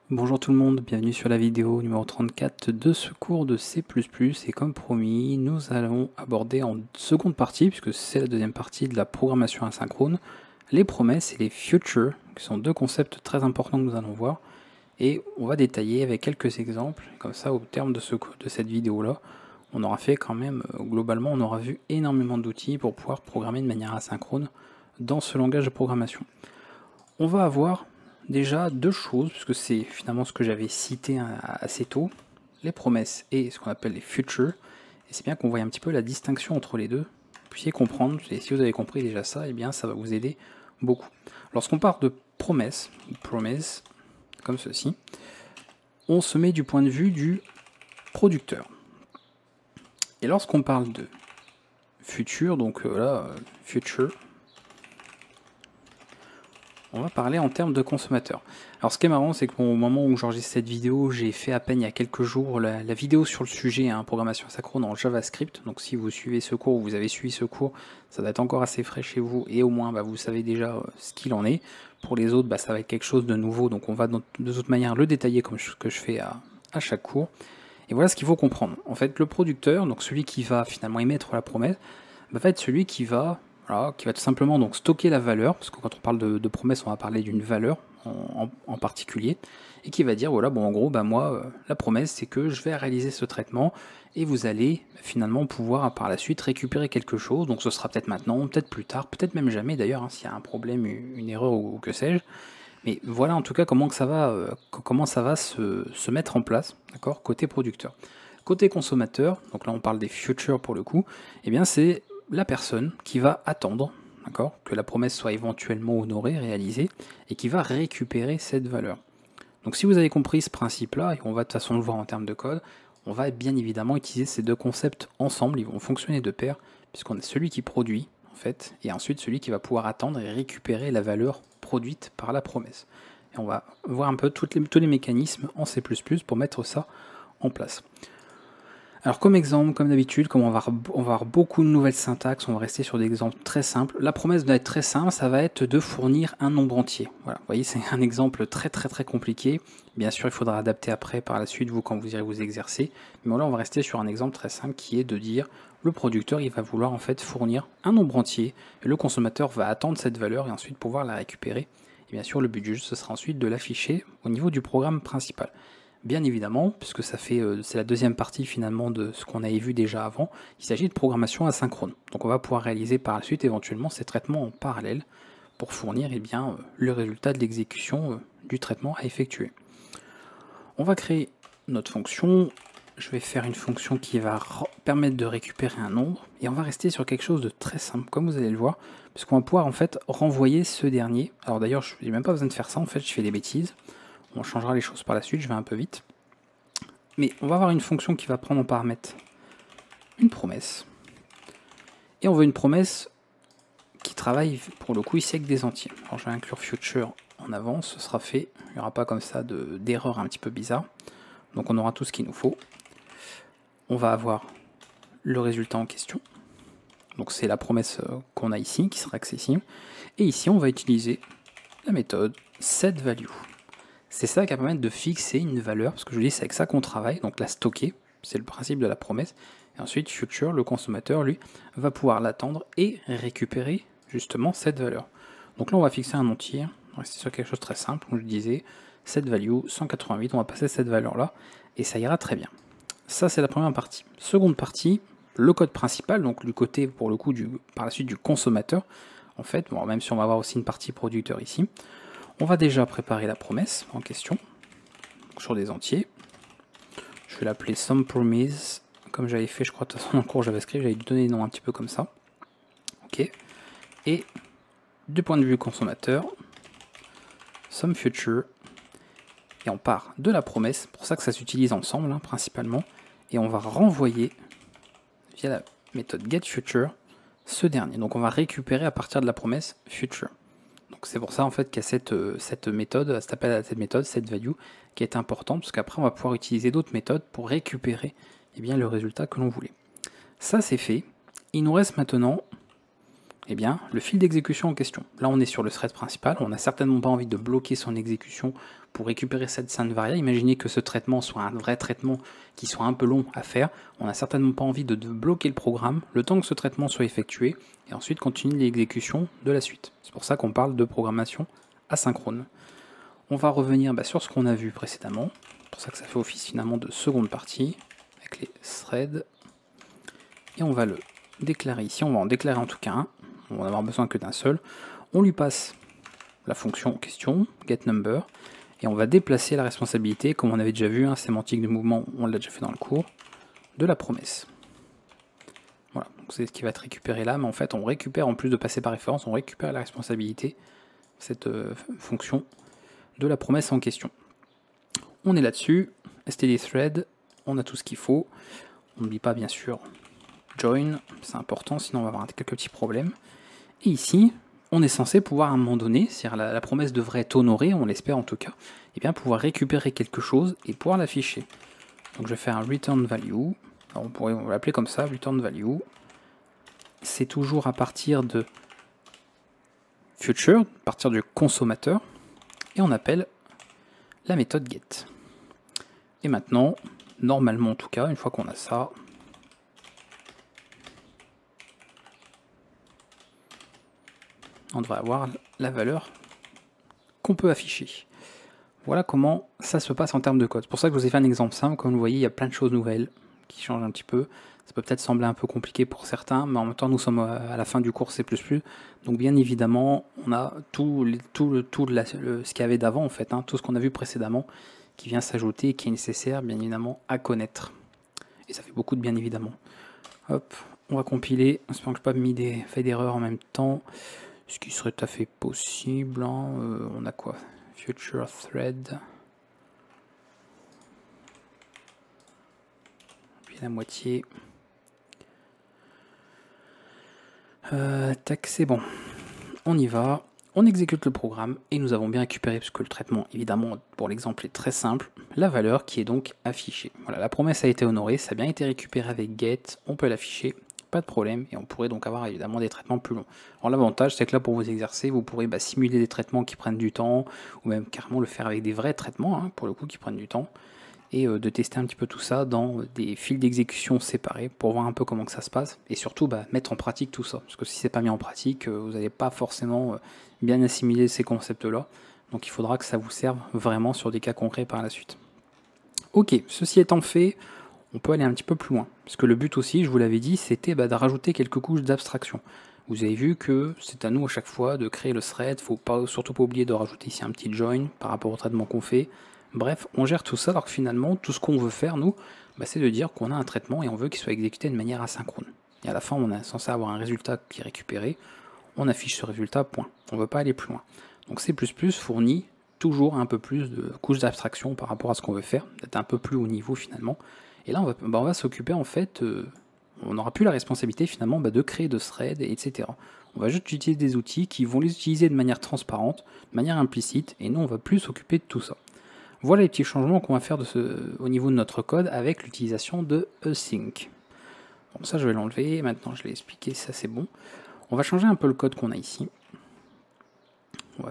Bonjour tout le monde, bienvenue sur la vidéo numéro 34 de ce cours de C++, et comme promis, nous allons aborder en seconde partie, puisque c'est la deuxième partie de la programmation asynchrone, les promesses et les futures, qui sont deux concepts très importants que nous allons voir, et on va détailler avec quelques exemples, comme ça au terme de cette vidéo-là, on aura fait quand même, globalement, on aura vu énormément d'outils pour pouvoir programmer de manière asynchrone dans ce langage de programmation. On va avoir déjà deux choses, puisque c'est finalement ce que j'avais cité assez tôt, les promesses et ce qu'on appelle les futures, et c'est bien qu'on voit un petit peu la distinction entre les deux, vous puissiez comprendre, et si vous avez compris déjà ça, et bien ça va vous aider beaucoup. Lorsqu'on parle de promesses, promise, comme ceci, on se met du point de vue du producteur. Et lorsqu'on parle de future, donc là, future, on va parler en termes de consommateur. Alors ce qui est marrant, c'est qu'au moment où j'enregistre cette vidéo, j'ai fait à peine il y a quelques jours la vidéo sur le sujet, programmation asynchrone en JavaScript. Donc si vous suivez ce cours ou vous avez suivi ce cours, ça doit être encore assez frais chez vous et au moins vous savez déjà ce qu'il en est. Pour les autres, ça va être quelque chose de nouveau, donc on va de toute manière le détailler comme que je fais à chaque cours. Et voilà ce qu'il faut comprendre. En fait, le producteur, donc celui qui va finalement émettre la promesse, va être celui qui va tout simplement donc stocker la valeur, parce que quand on parle de promesse, on va parler d'une valeur en particulier, et qui va dire, voilà, bon en gros, moi, la promesse, c'est que je vais réaliser ce traitement, et vous allez finalement pouvoir par la suite récupérer quelque chose, donc ce sera peut-être maintenant, peut-être plus tard, peut-être même jamais d'ailleurs, s'il y a un problème, une erreur ou que sais-je, mais voilà en tout cas comment ça va se mettre en place, d'accord, côté producteur. Côté consommateur, donc là on parle des futures pour le coup, et bien c'est la personne qui va attendre, d'accord, que la promesse soit éventuellement honorée, réalisée, et qui va récupérer cette valeur. Donc si vous avez compris ce principe-là, et on va de toute façon le voir en termes de code, on va bien évidemment utiliser ces deux concepts ensemble, ils vont fonctionner de pair, puisqu'on est celui qui produit, en fait, et ensuite celui qui va pouvoir attendre et récupérer la valeur produite par la promesse. Et on va voir un peu tous les mécanismes en C++ pour mettre ça en place. Alors comme exemple, comme d'habitude, comme on va avoir beaucoup de nouvelles syntaxes, on va rester sur des exemples très simples. La promesse doit être très simple, ça va être de fournir un nombre entier. Voilà, vous voyez, c'est un exemple très compliqué. Bien sûr, il faudra adapter après par la suite, vous, quand vous irez vous exercer. Mais là, on va rester sur un exemple très simple qui est de dire, le producteur, il va vouloir en fait fournir un nombre entier, et le consommateur va attendre cette valeur et ensuite pouvoir la récupérer. Et bien sûr, le but du jeu, ce sera ensuite de l'afficher au niveau du programme principal. Bien évidemment, puisque c'est la deuxième partie finalement de ce qu'on avait vu déjà avant, il s'agit de programmation asynchrone. Donc on va pouvoir réaliser par la suite éventuellement ces traitements en parallèle pour fournir le résultat de l'exécution du traitement à effectuer. On va créer notre fonction, je vais faire une fonction qui va permettre de récupérer un nombre, et on va rester sur quelque chose de très simple, comme vous allez le voir, puisqu'on va pouvoir en fait renvoyer ce dernier. Alors d'ailleurs, je n'ai même pas besoin de faire ça, en fait je fais des bêtises. On changera les choses par la suite, je vais un peu vite. Mais on va avoir une fonction qui va prendre en paramètre une promesse. Et on veut une promesse qui travaille pour le coup ici avec des entiers. Alors je vais inclure future en avant, ce sera fait. Il n'y aura pas comme ça d'erreur un petit peu bizarre. Donc on aura tout ce qu'il nous faut. On va avoir le résultat en question. Donc c'est la promesse qu'on a ici, qui sera accessible. Et ici on va utiliser la méthode setValue. C'est ça qui va permettre de fixer une valeur, parce que je vous dis, c'est avec ça qu'on travaille, donc la stocker, c'est le principe de la promesse. Et ensuite, future, le consommateur, lui, va pouvoir l'attendre et récupérer justement cette valeur. Donc là, on va fixer un entier, on va rester sur quelque chose de très simple, comme je disais, cette value, 188, on va passer cette valeur-là, et ça ira très bien. Ça, c'est la première partie. Seconde partie, le code principal, donc du côté, pour le coup, par la suite du consommateur, en fait, bon, même si on va avoir aussi une partie producteur ici. On va déjà préparer la promesse en question, sur des entiers. Je vais l'appeler SomePromise, comme j'avais fait, je crois, de toute façon, dans le cours JavaScript, j'avais donné des noms un petit peu comme ça. Ok. Et du point de vue consommateur, SomeFuture, et on part de la promesse, pour ça que ça s'utilise ensemble, principalement, et on va renvoyer, via la méthode getFuture, ce dernier. Donc on va récupérer à partir de la promesse future. Donc c'est pour ça en fait qu'il y a cette méthode, setValue, qui est importante, parce qu'après on va pouvoir utiliser d'autres méthodes pour récupérer le résultat que l'on voulait. Ça c'est fait. Il nous reste maintenant Eh bien, le fil d'exécution en question. Là, on est sur le thread principal, on n'a certainement pas envie de bloquer son exécution pour récupérer cette sainte variable. Imaginez que ce traitement soit un vrai traitement qui soit un peu long à faire. On n'a certainement pas envie de bloquer le programme le temps que ce traitement soit effectué et ensuite continuer l'exécution de la suite. C'est pour ça qu'on parle de programmation asynchrone. On va revenir sur ce qu'on a vu précédemment. C'est pour ça que ça fait office finalement de seconde partie avec les threads. Et on va le déclarer ici. On va en déclarer en tout cas un. On va avoir besoin que d'un seul. On lui passe la fonction en question, getNumber, et on va déplacer la responsabilité, comme on avait déjà vu, sémantique de mouvement, on l'a déjà fait dans le cours, de la promesse. Voilà, donc c'est ce qui va être récupéré là, mais en fait on récupère, en plus de passer par référence, on récupère la responsabilité, cette fonction de la promesse en question. On est là-dessus, stdthread, on a tout ce qu'il faut. On n'oublie pas bien sûr join, c'est important, sinon on va avoir quelques petits problèmes. Et ici, on est censé pouvoir à un moment donné, c'est-à-dire la promesse devrait être honorée, on l'espère en tout cas, et bien pouvoir récupérer quelque chose et pouvoir l'afficher. Donc je vais faire un return value, alors on va l'appeler comme ça, return value. C'est toujours à partir de future, à partir du consommateur, et on appelle la méthode get. Et maintenant, normalement en tout cas, une fois qu'on a ça, on devrait avoir la valeur qu'on peut afficher. Voilà comment ça se passe en termes de code. C'est pour ça que je vous ai fait un exemple simple. Comme vous voyez, il y a plein de choses nouvelles qui changent un petit peu. Ça peut peut-être sembler un peu compliqué pour certains, mais en même temps, nous sommes à la fin du cours C++. Donc bien évidemment, on a ce qu'il y avait d'avant, en fait, tout ce qu'on a vu précédemment, qui vient s'ajouter et qui est nécessaire, bien évidemment, à connaître. Et ça fait beaucoup de bien évidemment. Hop, on va compiler. J'espère que je n'ai pas fait d'erreur en même temps. Ce qui serait tout à fait possible. On a quoi? Future thread. Puis la moitié. Tac, c'est bon. On y va. On exécute le programme et nous avons bien récupéré, puisque le traitement, évidemment, pour l'exemple est très simple, la valeur qui est donc affichée. Voilà, la promesse a été honorée, ça a bien été récupéré avec get, on peut l'afficher. Pas de problème, et on pourrait donc avoir évidemment des traitements plus longs. Alors l'avantage, c'est que là, pour vous exercer, vous pourrez simuler des traitements qui prennent du temps, ou même carrément le faire avec des vrais traitements, pour le coup, qui prennent du temps, et de tester un petit peu tout ça dans des fils d'exécution séparés, pour voir un peu comment que ça se passe, et surtout mettre en pratique tout ça, parce que si c'est pas mis en pratique, vous n'allez pas forcément bien assimiler ces concepts-là, donc il faudra que ça vous serve vraiment sur des cas concrets par la suite. Ok, ceci étant fait, on peut aller un petit peu plus loin. Parce que le but aussi, je vous l'avais dit, c'était de rajouter quelques couches d'abstraction. Vous avez vu que c'est à nous à chaque fois de créer le thread, faut surtout pas oublier de rajouter ici un petit join par rapport au traitement qu'on fait. Bref, on gère tout ça alors que finalement, tout ce qu'on veut faire, nous, c'est de dire qu'on a un traitement et on veut qu'il soit exécuté de manière asynchrone. Et à la fin, on est censé avoir un résultat qui est récupéré, on affiche ce résultat, point. On ne veut pas aller plus loin. Donc C++ fournit toujours un peu plus de couches d'abstraction par rapport à ce qu'on veut faire, d'être un peu plus haut niveau finalement. Et là, on va s'occuper en fait, on n'aura plus la responsabilité finalement de créer de threads, etc. On va juste utiliser des outils qui vont les utiliser de manière transparente, de manière implicite, et nous on va plus s'occuper de tout ça. Voilà les petits changements qu'on va faire au niveau de notre code avec l'utilisation de async. Bon, ça je vais l'enlever, maintenant je l'ai expliqué, ça c'est bon. On va changer un peu le code qu'on a ici. On va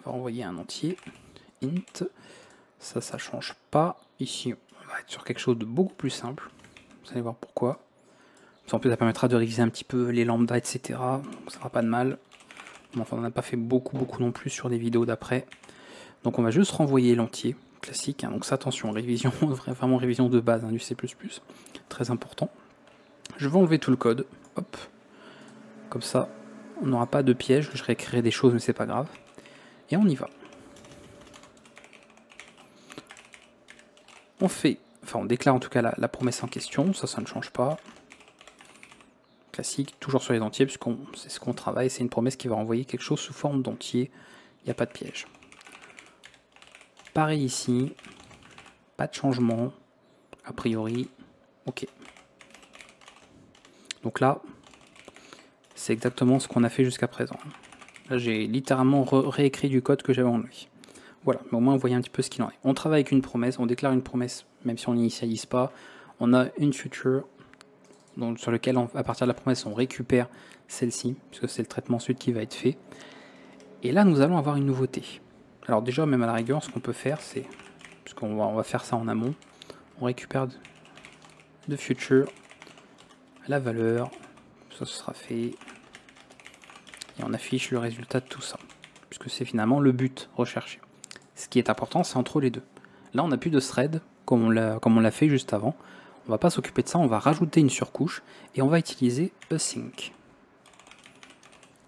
envoyer un entier, int, ça change pas. Ici, on va être sur quelque chose de beaucoup plus simple. Vous allez voir pourquoi. En plus, ça permettra de réviser un petit peu les lambda, etc. Donc, ça fera pas de mal. Bon, enfin, on n'a pas fait beaucoup non plus sur des vidéos d'après. Donc, on va juste renvoyer l'entier classique. Donc, ça, attention, révision, vraiment révision de base du C++. Très important. Je vais enlever tout le code. Hop. Comme ça, on n'aura pas de piège. Je réécrirai des choses, mais c'est pas grave. Et on y va. On déclare en tout cas la promesse en question, ça ne change pas. Classique, toujours sur les entiers, puisque c'est ce qu'on travaille, c'est une promesse qui va renvoyer quelque chose sous forme d'entier, il n'y a pas de piège. Pareil ici, pas de changement, a priori, ok. Donc là, c'est exactement ce qu'on a fait jusqu'à présent. Là, j'ai littéralement réécrit du code que j'avais en lui. Voilà, mais au moins vous voyez un petit peu ce qu'il en est. On travaille avec une promesse, on déclare une promesse, même si on n'initialise pas. On a une future, donc, sur lequel à partir de la promesse on récupère celle-ci, puisque c'est le traitement ensuite qui va être fait. Et là nous allons avoir une nouveauté. Alors déjà, même à la rigueur, ce qu'on peut faire, c'est, puisqu'on va faire ça en amont, on récupère de future la valeur, ça ce sera fait, et on affiche le résultat de tout ça, puisque c'est finalement le but recherché. Ce qui est important, c'est entre les deux. Là, on n'a plus de thread, comme on l'a fait juste avant. On va pas s'occuper de ça, on va rajouter une surcouche, et on va utiliser async,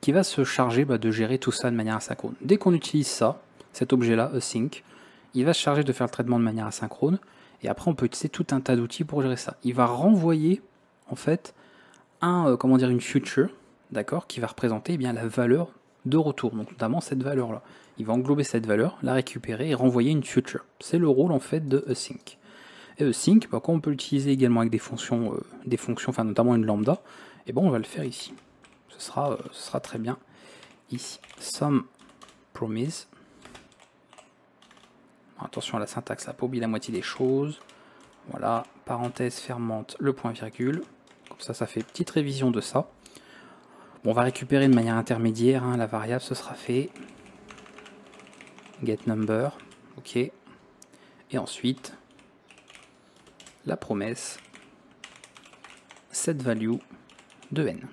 qui va se charger de gérer tout ça de manière asynchrone. Dès qu'on utilise ça, cet objet-là, async, il va se charger de faire le traitement de manière asynchrone, et après on peut utiliser tout un tas d'outils pour gérer ça. Il va renvoyer en fait une future, d'accord, qui va représenter bien la valeur de retour, donc notamment cette valeur-là. Il va englober cette valeur, la récupérer et renvoyer une future. C'est le rôle en fait de async. Et async, quand on peut l'utiliser également avec des fonctions, enfin notamment une lambda, et on va le faire ici. Ce sera très bien ici. Some promise. Attention à la syntaxe, là, pas oublier la moitié des choses. Voilà, parenthèse fermante, le point virgule. Comme ça, ça fait petite révision de ça. Bon, on va récupérer de manière intermédiaire, la variable, ce sera fait. Get number, ok. Et ensuite, la promesse, set value de n.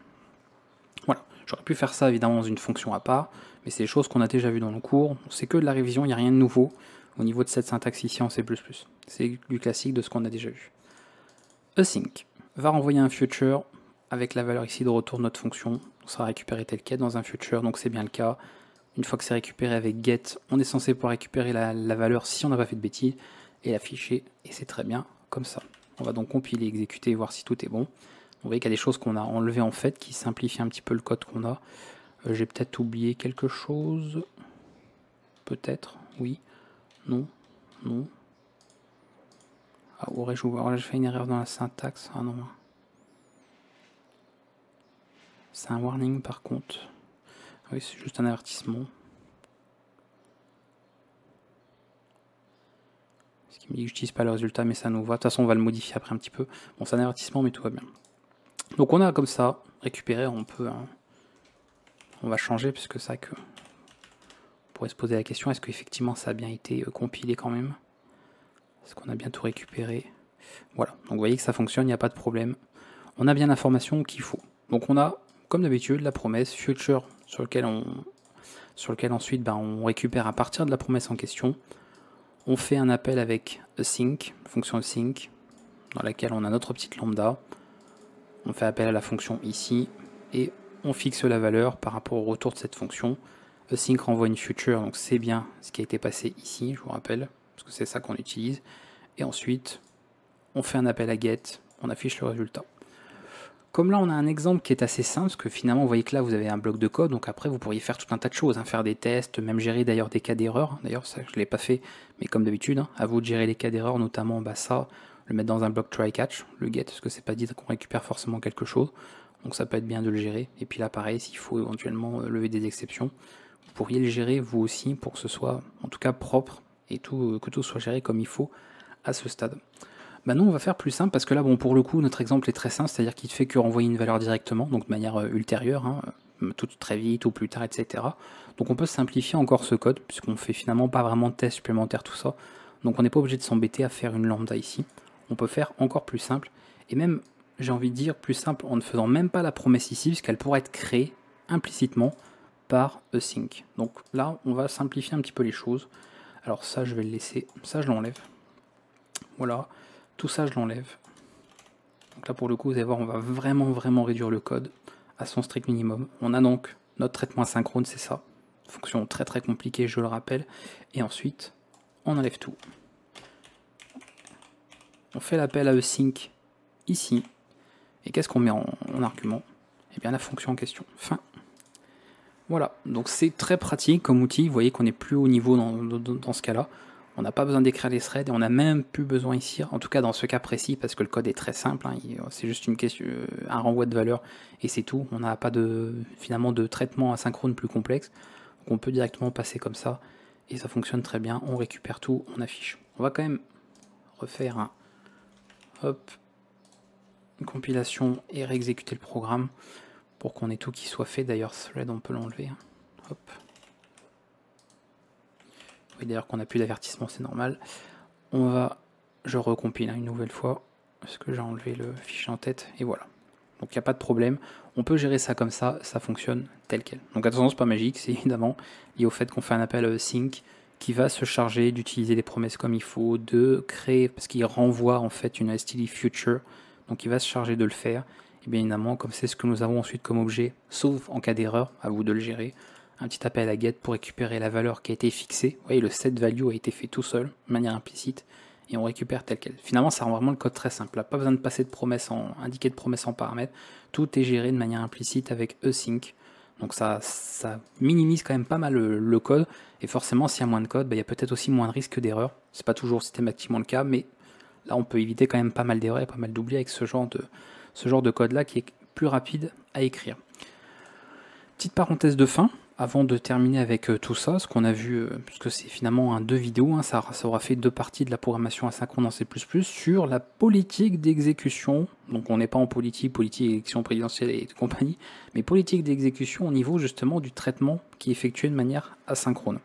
Voilà, j'aurais pu faire ça évidemment dans une fonction à part, mais c'est des choses qu'on a déjà vues dans le cours. C'est que de la révision, il n'y a rien de nouveau au niveau de cette syntaxe ici en C++. C'est du classique de ce qu'on a déjà vu. Async va renvoyer un future avec la valeur ici de retour de notre fonction. On sera récupéré tel quel dans un future, donc c'est bien le cas. Une fois que c'est récupéré avec get, on est censé pouvoir récupérer la valeur si on n'a pas fait de bêtises et l'afficher, et c'est très bien comme ça. On va donc compiler, exécuter et voir si tout est bon. Vous voyez qu'il y a des choses qu'on a enlevées en fait qui simplifient un petit peu le code qu'on a. J'ai peut-être oublié quelque chose. Peut-être, oui. Non, non. Ah, aurais-je fait une erreur dans la syntaxe? Ah non. C'est un warning par contre. Oui, c'est juste un avertissement. Ce qui me dit que je n'utilise pas le résultat, mais ça nous va. De toute façon, on va le modifier après un petit peu. Bon, c'est un avertissement, mais tout va bien. Donc on a comme ça, récupérer, on va changer, puisque ça que... On pourrait se poser la question, est-ce qu'effectivement ça a bien été compilé quand même? Est-ce qu'on a bien tout récupéré? Voilà, donc vous voyez que ça fonctionne, il n'y a pas de problème. On a bien l'information qu'il faut. Donc on a, comme d'habitude, la promesse future sur lequel ensuite on récupère à partir de la promesse en question. On fait un appel avec async, fonction async, dans laquelle on a notre petite lambda. On fait appel à la fonction ici, et on fixe la valeur par rapport au retour de cette fonction. Async renvoie une future, donc c'est bien ce qui a été passé ici, je vous rappelle, parce que c'est ça qu'on utilise. Et ensuite, on fait un appel à get, on affiche le résultat. Comme là on a un exemple qui est assez simple, parce que finalement vous voyez que là vous avez un bloc de code, donc après vous pourriez faire tout un tas de choses, faire des tests, même gérer d'ailleurs des cas d'erreur. D'ailleurs ça je ne l'ai pas fait, mais comme d'habitude, à vous de gérer les cas d'erreur, notamment ça, le mettre dans un bloc try catch, le get, parce que c'est pas dit qu'on récupère forcément quelque chose, donc ça peut être bien de le gérer. Et puis là pareil, s'il faut éventuellement lever des exceptions, vous pourriez le gérer vous aussi pour que ce soit en tout cas propre et que tout soit géré comme il faut à ce stade. Nous on va faire plus simple parce que là pour le coup notre exemple est très simple, c'est à dire qu'il ne fait que renvoyer une valeur directement, donc de manière ultérieure, tout très vite ou plus tard, etc. Donc on peut simplifier encore ce code puisqu'on fait finalement pas vraiment de tests supplémentaires, tout ça, donc on n'est pas obligé de s'embêter à faire une lambda ici. On peut faire encore plus simple, et même j'ai envie de dire plus simple en ne faisant même pas la promesse ici, puisqu'elle pourrait être créée implicitement par async. Donc là on va simplifier un petit peu les choses. Alors ça je vais le laisser, ça je l'enlève. Voilà. Tout ça, je l'enlève. Donc là, pour le coup, vous allez voir, on va vraiment réduire le code à son strict minimum. On a donc notre traitement asynchrone, c'est ça. Fonction très compliquée, je le rappelle. Et ensuite, on enlève tout. On fait l'appel à async ici. Et qu'est-ce qu'on met en argument? Eh bien, la fonction en question. Fin. Voilà. Donc c'est très pratique comme outil. Vous voyez qu'on est plus haut niveau dans ce cas-là. On n'a pas besoin d'écrire les threads et on n'a même plus besoin ici, en tout cas dans ce cas précis, parce que le code est très simple, c'est juste une question, un renvoi de valeur et c'est tout. On n'a pas finalement de traitement asynchrone plus complexe. Donc on peut directement passer comme ça et ça fonctionne très bien. On récupère tout, on affiche. On va quand même refaire un hop une compilation et réexécuter le programme pour qu'on ait tout qui soit fait. D'ailleurs, thread, on peut l'enlever. Hop. Oui, d'ailleurs, qu'on n'a plus d'avertissement, c'est normal. Je recompile une nouvelle fois parce que j'ai enlevé le fichier en tête et voilà. Donc il n'y a pas de problème. On peut gérer ça comme ça fonctionne tel quel. Donc attention, c'est pas magique, c'est évidemment lié au fait qu'on fait un appel à sync qui va se charger d'utiliser les promesses comme il faut, de créer, parce qu'il renvoie en fait une std future, donc il va se charger de le faire. Et bien évidemment, comme c'est ce que nous avons ensuite comme objet, sauf en cas d'erreur, à vous de le gérer, un petit appel à get pour récupérer la valeur qui a été fixée. Vous voyez, le set value a été fait tout seul, de manière implicite, et on récupère tel quel. Finalement, ça rend vraiment le code très simple. Là, pas besoin de passer de promesse indiquer de promesse en paramètres. Tout est géré de manière implicite avec async. Donc ça minimise quand même pas mal le code. Et forcément, s'il y a moins de code, il y a peut-être aussi moins de risque d'erreur. C'est pas toujours systématiquement le cas, mais là, on peut éviter quand même pas mal d'erreurs et pas mal d'oublis avec ce genre de code-là qui est plus rapide à écrire. Petite parenthèse de fin. Avant de terminer avec tout ça, ce qu'on a vu, puisque c'est finalement deux vidéos, ça aura fait deux parties de la programmation asynchrone en C++ sur la politique d'exécution. Donc on n'est pas en politique, élection présidentielle et compagnie, mais politique d'exécution au niveau justement du traitement qui est effectué de manière asynchrone.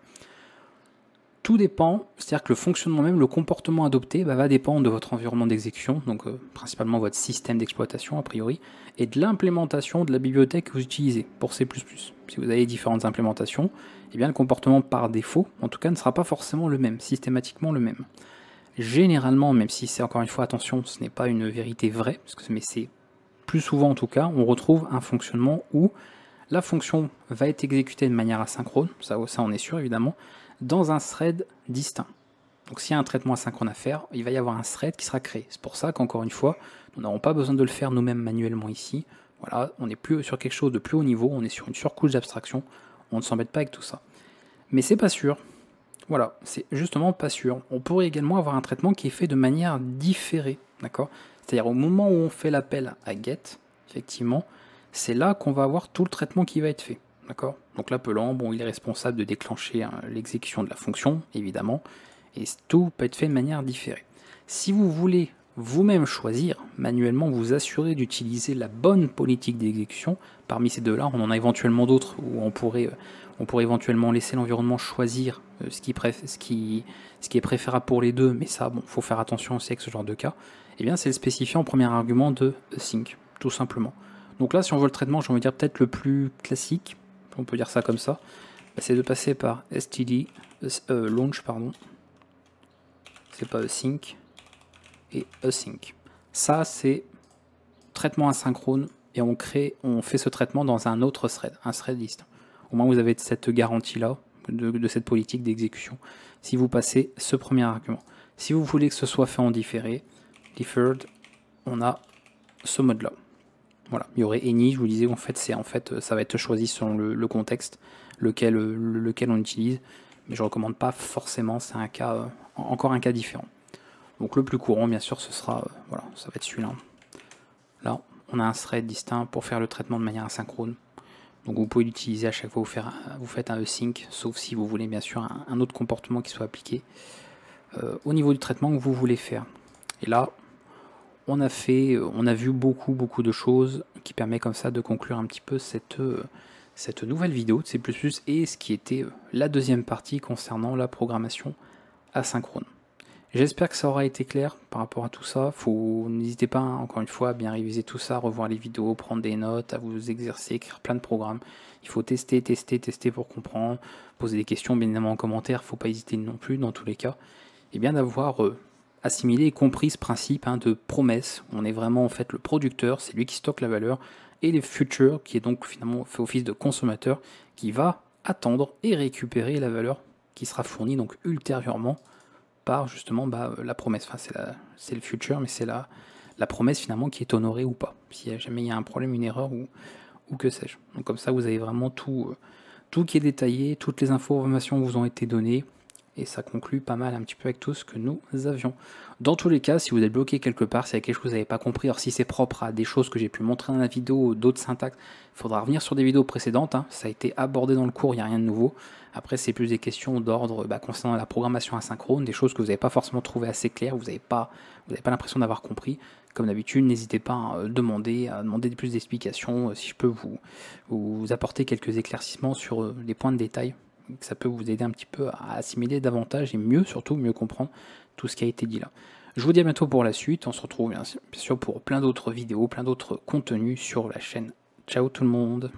Tout dépend, c'est-à-dire que le fonctionnement même, le comportement adopté va dépendre de votre environnement d'exécution, donc principalement votre système d'exploitation a priori, et de l'implémentation de la bibliothèque que vous utilisez pour C++. Si vous avez différentes implémentations, eh bien le comportement par défaut, en tout cas, ne sera pas forcément le même, systématiquement le même. Généralement, même si c'est encore une fois, attention, ce n'est pas une vérité vraie, mais c'est plus souvent en tout cas, on retrouve un fonctionnement où la fonction va être exécutée de manière asynchrone, ça on est sûr évidemment, dans un thread distinct. Donc s'il y a un traitement asynchrone à faire, il va y avoir un thread qui sera créé. C'est pour ça qu'encore une fois, nous n'avons pas besoin de le faire nous-mêmes manuellement ici. Voilà, on n'est plus sur quelque chose de plus haut niveau, on est sur une surcouche d'abstraction, on ne s'embête pas avec tout ça. Mais c'est pas sûr. Voilà, c'est justement pas sûr. On pourrait également avoir un traitement qui est fait de manière différée, d'accord? C'est-à-dire au moment où on fait l'appel à get, effectivement, c'est là qu'on va avoir tout le traitement qui va être fait. D'accord. Donc l'appelant, il est responsable de déclencher l'exécution de la fonction, évidemment, et tout peut être fait de manière différée. Si vous voulez vous-même choisir, manuellement vous assurer d'utiliser la bonne politique d'exécution, parmi ces deux-là, on en a éventuellement d'autres où on pourrait éventuellement laisser l'environnement choisir ce qui est préférable pour les deux, mais ça, faut faire attention aussi avec ce genre de cas, et bien c'est le spécifié en premier argument de async, tout simplement. Donc là, si on veut le traitement, j'ai envie de dire peut-être le plus classique, on peut dire ça comme ça, c'est de passer par std launch, pardon, c'est pas async, et async. Ça, c'est traitement asynchrone, et on fait ce traitement dans un autre thread, un thread list. Au moins, vous avez cette garantie-là, de cette politique d'exécution, si vous passez ce premier argument. Si vous voulez que ce soit fait en différé, deferred, on a ce mode-là. Voilà, il y aurait any, je vous disais, ça va être choisi selon le contexte, lequel on utilise, mais je ne recommande pas forcément, c'est encore un cas différent. Donc le plus courant, bien sûr, ce sera, ça va être celui-là. Là, on a un thread distinct pour faire le traitement de manière asynchrone. Donc vous pouvez l'utiliser à chaque fois que vous faites un async, sauf si vous voulez bien sûr un autre comportement qui soit appliqué au niveau du traitement que vous voulez faire. Et là, on a vu beaucoup de choses qui permet comme ça de conclure un petit peu cette nouvelle vidéo de C++ et ce qui était la deuxième partie concernant la programmation asynchrone. J'espère que ça aura été clair par rapport à tout ça. N'hésitez pas, encore une fois, à bien réviser tout ça, revoir les vidéos, prendre des notes, à vous exercer, écrire plein de programmes. Il faut tester pour comprendre, poser des questions bien évidemment en commentaire, il ne faut pas hésiter non plus dans tous les cas. Et bien d'avoir assimilé et compris ce principe de promesse. On est vraiment en fait le producteur, c'est lui qui stocke la valeur, et les futures, qui est donc finalement fait office de consommateur, qui va attendre et récupérer la valeur qui sera fournie donc ultérieurement par justement la promesse. Enfin, c'est le future, mais c'est la promesse finalement qui est honorée ou pas. Si jamais il y a un problème, une erreur ou que sais-je. Donc comme ça, vous avez vraiment tout qui est détaillé, toutes les informations vous ont été données. Et ça conclut pas mal un petit peu avec tout ce que nous avions. Dans tous les cas, si vous êtes bloqué quelque part, s'il y a quelque chose que vous n'avez pas compris, alors si c'est propre à des choses que j'ai pu montrer dans la vidéo, d'autres syntaxes, il faudra revenir sur des vidéos précédentes, hein. Ça a été abordé dans le cours, il n'y a rien de nouveau. Après, c'est plus des questions d'ordre concernant la programmation asynchrone, des choses que vous n'avez pas forcément trouvé assez claires, vous n'avez pas l'impression d'avoir compris. Comme d'habitude, n'hésitez pas à demander plus d'explications, si je peux vous apporter quelques éclaircissements sur les points de détail. Ça peut vous aider un petit peu à assimiler davantage et surtout mieux comprendre tout ce qui a été dit là. Je vous dis à bientôt pour la suite, on se retrouve bien sûr pour plein d'autres vidéos, plein d'autres contenus sur la chaîne. Ciao tout le monde!